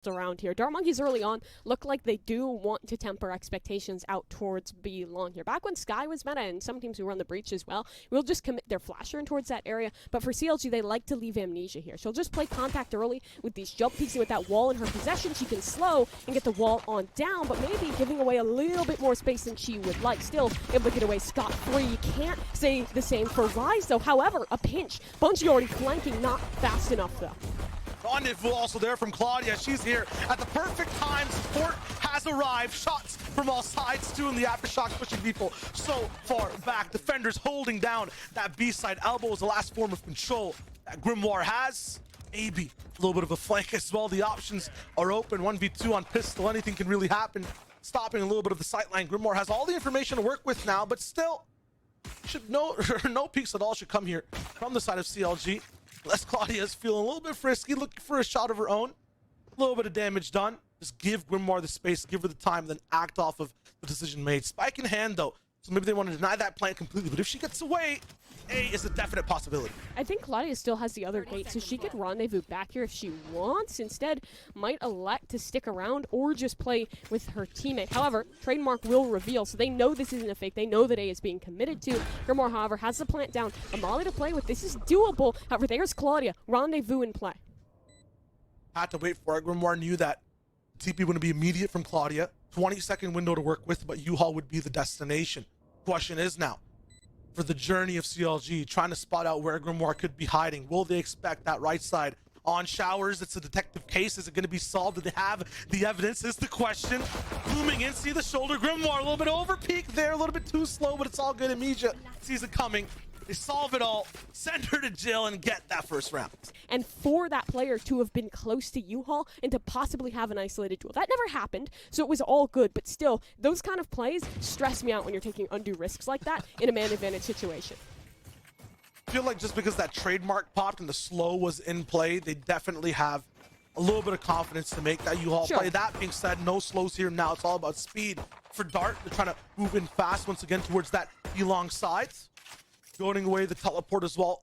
Around here. Dart Monkeys early on look like they do want to temper expectations out towards B long here. Back when Sky was meta and some teams who run the breach as well, will just commit their flasher in towards that area. But for CLG, they like to leave Amnesia here. She'll just play contact early with these jump peaks, and with that wall in her possession, she can slow and get the wall on down, but maybe giving away a little bit more space than she would like. Still able to get away scot-free. You can't say the same for Rise though. However, a pinch. Bungie already flanking, not fast enough though. Rendezvous also there from Claudia. She's here at the perfect time. Support has arrived. Shots from all sides too, and the aftershock pushing people so far back. Defenders holding down that B side. Elbow is the last form of control that Grimoire has. Maybe a little bit of a flank as well. The options are open. 1v2 on pistol. Anything can really happen. Stopping a little bit of the sightline. Grimoire has all the information to work with now, but still should no peeks at all should come here from the side of CLG. Les Claudia is feeling a little bit frisky, looking for a shot of her own. A little bit of damage done. Just give Grimoire the space, give her the time, then act off of the decision made. Spike in hand though, so maybe they want to deny that plant completely, but if she gets away, A is a definite possibility. I think Claudia still has the other gate, so she could rendezvous back here if she wants. Instead, might elect to stick around or just play with her teammate. However, Trademark will reveal, so they know this isn't a fake. They know that A is being committed to. Grimoire, however, has the plant down. A molly to play with. This is doable. However, there's Claudia. Rendezvous in play. Had to wait for it. Grimoire knew that TP wouldn't be immediate from Claudia. 20-second window to work with, but U-Haul would be the destination. Question is now, for the journey of CLG, trying to spot out where Grimoire could be hiding. Will they expect that right side on showers? It's a detective case. Is it going to be solved? Do they have the evidence is the question. Zooming in, see the shoulder. Grimoire a little bit over peak there, a little bit too slow, but it's all good. EMEA sees it coming. They solve it all, send her to jail, and get that first round. And for that player to have been close to U-Haul and to possibly have an isolated duel. That never happened, so it was all good, but still, those kind of plays stress me out when you're taking undue risks like that in a man advantage situation. I feel like just because that trademark popped and the slow was in play, they definitely have a little bit of confidence to make that U-Haul play. That being said, no slows here now. It's all about speed. For Dart, they're trying to move in fast once again towards that B-long sides. Going away the teleport as well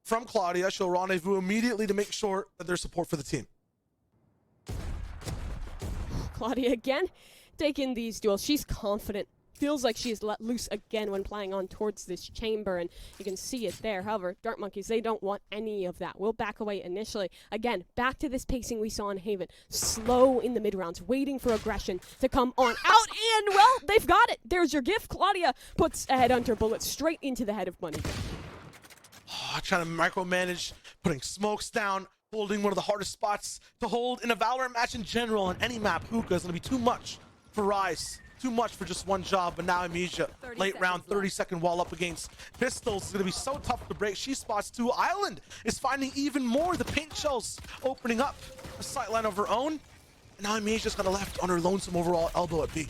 from Claudia. She'll rendezvous immediately to make sure that there's support for the team. Claudia again taking these duels. She's confident. Feels like she is let loose again when playing on towards this chamber, and you can see it there. However, Dart Monkeys, they don't want any of that. We'll back away initially. Again, back to this pacing we saw in Haven. Slow in the mid-rounds, waiting for aggression to come on out, and, well, they've got it. There's your gift. Claudia puts a headhunter bullet straight into the head of Money. Trying to micromanage, putting smokes down, holding one of the hardest spots to hold in a Valorant match in general. On any map, Hookah is going to be too much for Rise. Too much for just one job, but now EMEA, late round, 30-second wall up against Pistols. Is going to be so tough to break. She spots two. Island is finding even more. The paint shells opening up a sightline of her own. And now EMEA just got left on her lonesome overall elbow at B.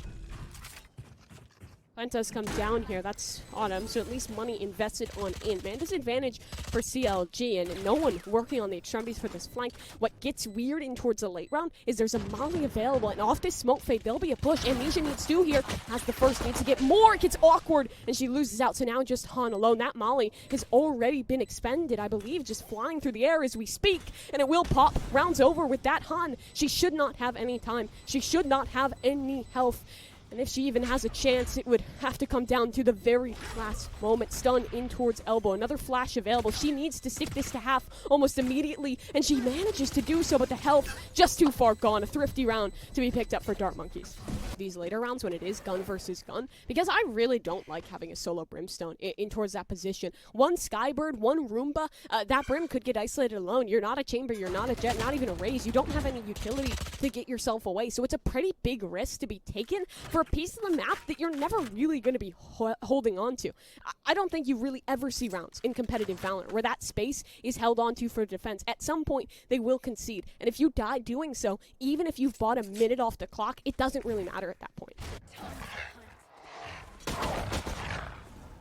Plantas come down here. That's Autumn, so at least money invested on in. Man, disadvantage for CLG, and no one working on the extremities for this flank. What gets weird in towards the late round is there's a molly available, and off this smoke fade, there'll be a push. EMEA needs two here. Has the first, needs to get more. It gets awkward, and she loses out, so now just Han alone. That molly has already been expended, I believe, just flying through the air as we speak, and it will pop. Rounds over with that Han. She should not have any time. She should not have any health. And if she even has a chance, it would have to come down to the very last moment. Stun in towards elbow. Another flash available. She needs to stick this to half almost immediately, and she manages to do so, but the health just too far gone. A thrifty round to be picked up for Dart Monkeys. These later rounds when it is gun versus gun, because I really don't like having a solo Brimstone in towards that position. One Skybird, one Roomba, that Brim could get isolated alone. You're not a Chamber, you're not a Jet, not even a Raze. You don't have any utility to get yourself away, so it's a pretty big risk to be taken for a piece of the map that you're never really going to be holding on to. I don't think you really ever see rounds in competitive Valorant where that space is held onto for defense. At some point, they will concede, and if you die doing so, even if you've bought a minute off the clock, it doesn't really matter at that point.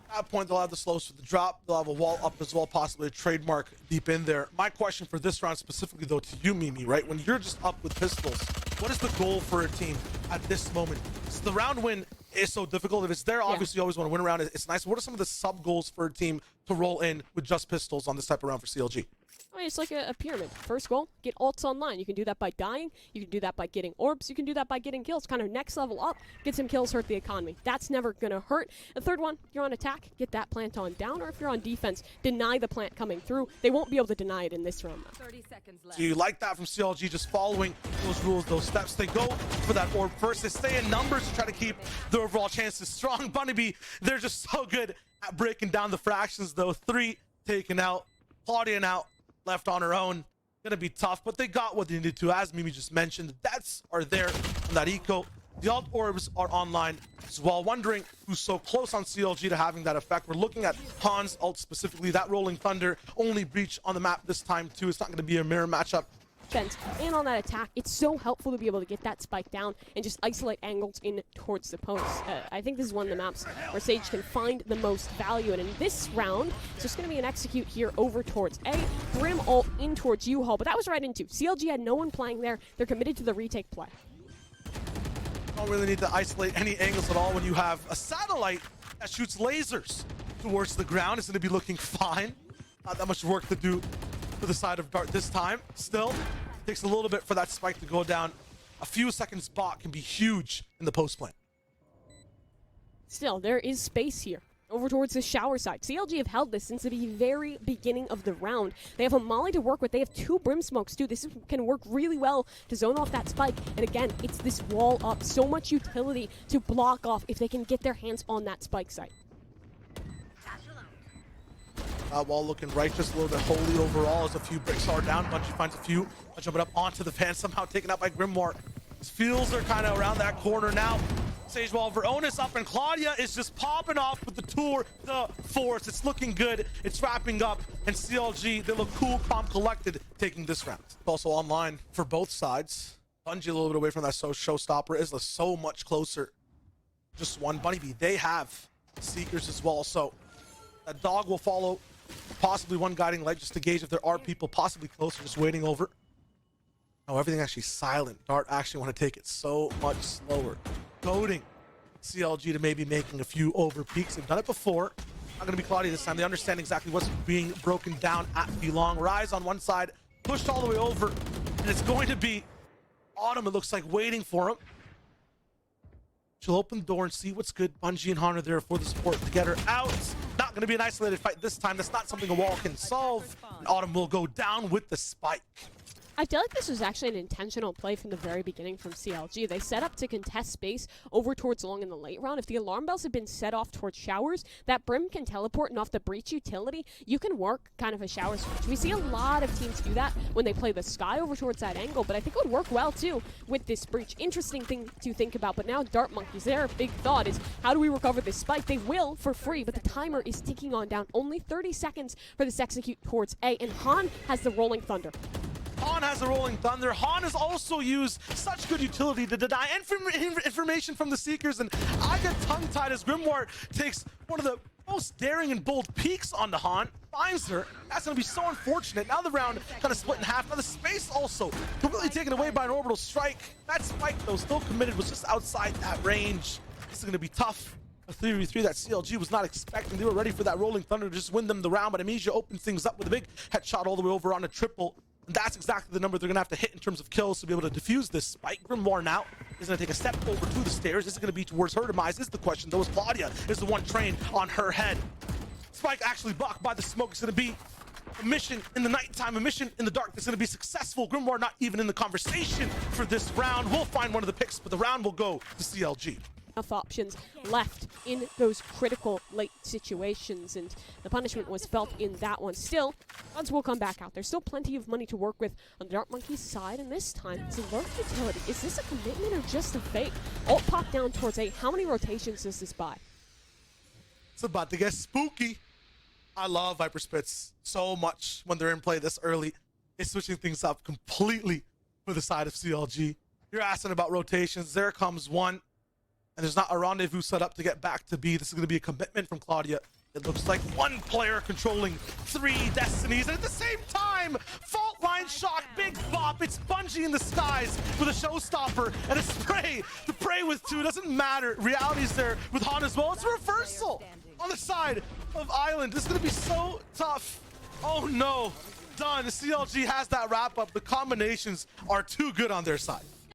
At that point, they'll have the slows for the drop. They'll have a wall up as well, possibly a trademark deep in there. My question for this round specifically, though, to you, Mimi, right? When you're just up with pistols, what is the goal for a team at this moment? So the round win is so difficult. If it's there, obviously you always want to win around. It's nice. What are some of the sub goals for a team to roll in with just pistols on this type of round for CLG? I mean, it's like a pyramid. First goal, get ults online. You can do that by dying. You can do that by getting orbs. You can do that by getting kills. Kind of next level up, get some kills, hurt the economy. That's never going to hurt. The third one, you're on attack, get that plant on down. Or if you're on defense, deny the plant coming through. They won't be able to deny it in this round, though. 30 seconds left. Do you like that from CLG, just following those rules, those steps? They go for that orb first. They stay in numbers to try to keep the overall chances strong. Bunnybee, they're just so good at breaking down the fractions, though. 3 taken out. Claudia now left on her own. Gonna be tough, but they got what they needed to. As Mimi just mentioned, the deaths are there on that eco. The alt orbs are online as well. Wondering who's so close on CLG to having that effect. We're looking at Han's ult specifically. That Rolling Thunder only breach on the map this time too. It's not going to be a mirror matchup. And on that attack, it's so helpful to be able to get that spike down and just isolate angles in towards the post. I think this is one of the maps where Sage can find the most value, and in this round, it's just going to be an execute here over towards A, Brim ult in towards U-Haul, but that was right into. CLG had no one playing there. They're committed to the retake play. Don't really need to isolate any angles at all when you have a satellite that shoots lasers towards the ground. It's going to be looking fine. Not that much work to do to the side of Dart this time. Still, takes a little bit for that spike to go down. A few seconds spot can be huge in the post plant. Still, there is space here. Over towards the shower side. CLG have held this since the very beginning of the round. They have a molly to work with. They have 2 brim smokes too. This can work really well to zone off that spike. And again, it's this wall up. So much utility to block off if they can get their hands on that spike site. Wall looking right, just a little bit holy overall as a few bricks are down. Bungie finds a few. Jumping up onto the van, somehow taken out by Grimoire. His fields are kind of around that corner now. Sage Wall, Veronis up, and Claudia is just popping off with the tour de force. It's looking good. It's wrapping up, and CLG, they look cool, calm, collected, taking this round. Also online for both sides. Bungie a little bit away from that showstopper. Isla so much closer. Just one. Bunnybee, they have Seekers as well, so that dog will follow. Possibly one guiding light just to gauge if there are people possibly closer, just waiting over. Oh, everything actually silent. Dart actually want to take it so much slower. Goading CLG to maybe making a few over peaks. They've done it before. Not going to be Claudia this time. They understand exactly what's being broken down at the long. Rise on one side, pushed all the way over, and it's going to be Autumn, it looks like, waiting for him. She'll open the door and see what's good. Bungie and Han are there for the support to get her out. Not going to be an isolated fight this time. That's not something a wall can solve. And Autumn will go down with the spike. I feel like this was actually an intentional play from the very beginning from CLG. They set up to contest space over towards long in the late round. If the alarm bells had been set off towards showers, that Brim can teleport, and off the breach utility, you can work kind of a shower switch. We see a lot of teams do that when they play the sky over towards that angle, but I think it would work well too with this breach. Interesting thing to think about, but now Dart Monkeys, their big thought is, how do we recover this spike? They will for free, but the timer is ticking on down. Only 30 seconds for this execute towards A, and Han has the Rolling Thunder. Han has the Rolling Thunder. Han has also used such good utility to deny information from the Seekers, and I get tongue-tied as Grimoire takes one of the most daring and bold peeks onto Han, finds her. That's going to be so unfortunate. Now the round kind of split in half. Now the space also completely taken away by an orbital strike. That spike, though, still committed, was just outside that range. This is going to be tough. A 3v3 that CLG was not expecting. They were ready for that Rolling Thunder to just win them the round, but EMEA opens things up with a big headshot all the way over on a triple. And that's exactly the number they're going to have to hit in terms of kills to be able to defuse this spike. Grimoire now is going to take a step over to the stairs. Is it going to be towards her demise? Is the question, though, as Claudia is the one trained on her head. Spike actually blocked by the smoke. It's going to be a mission in the nighttime, a mission in the dark that's going to be successful. Grimoire not even in the conversation for this round. We'll find one of the picks, but the round will go to CLG. Enough options left in those critical late situations, and the punishment was felt in that one. Still, odds will come back out. There's still plenty of money to work with on the Dart Monkey's side, and this time it's a low utility. Is this a commitment or just a fake? Ult pop down towards 8. How many rotations does this buy? It's about to get spooky. I love Viper Spits so much when they're in play this early. It's switching things up completely for the side of CLG. You're asking about rotations. There comes one. And there's not a rendezvous set up to get back to B. This is going to be a commitment from Claudia It looks like one player controlling 3 destinies, and at the same time, fault line shock, big bop. It's Bungie in the skies with a showstopper and a spray. The prey with 2 doesn't matter. Reality's there with Han as well. It's a reversal on the side of Island. This is gonna be so tough. Oh no, done. CLG has that wrap up. The combinations are too good on their side.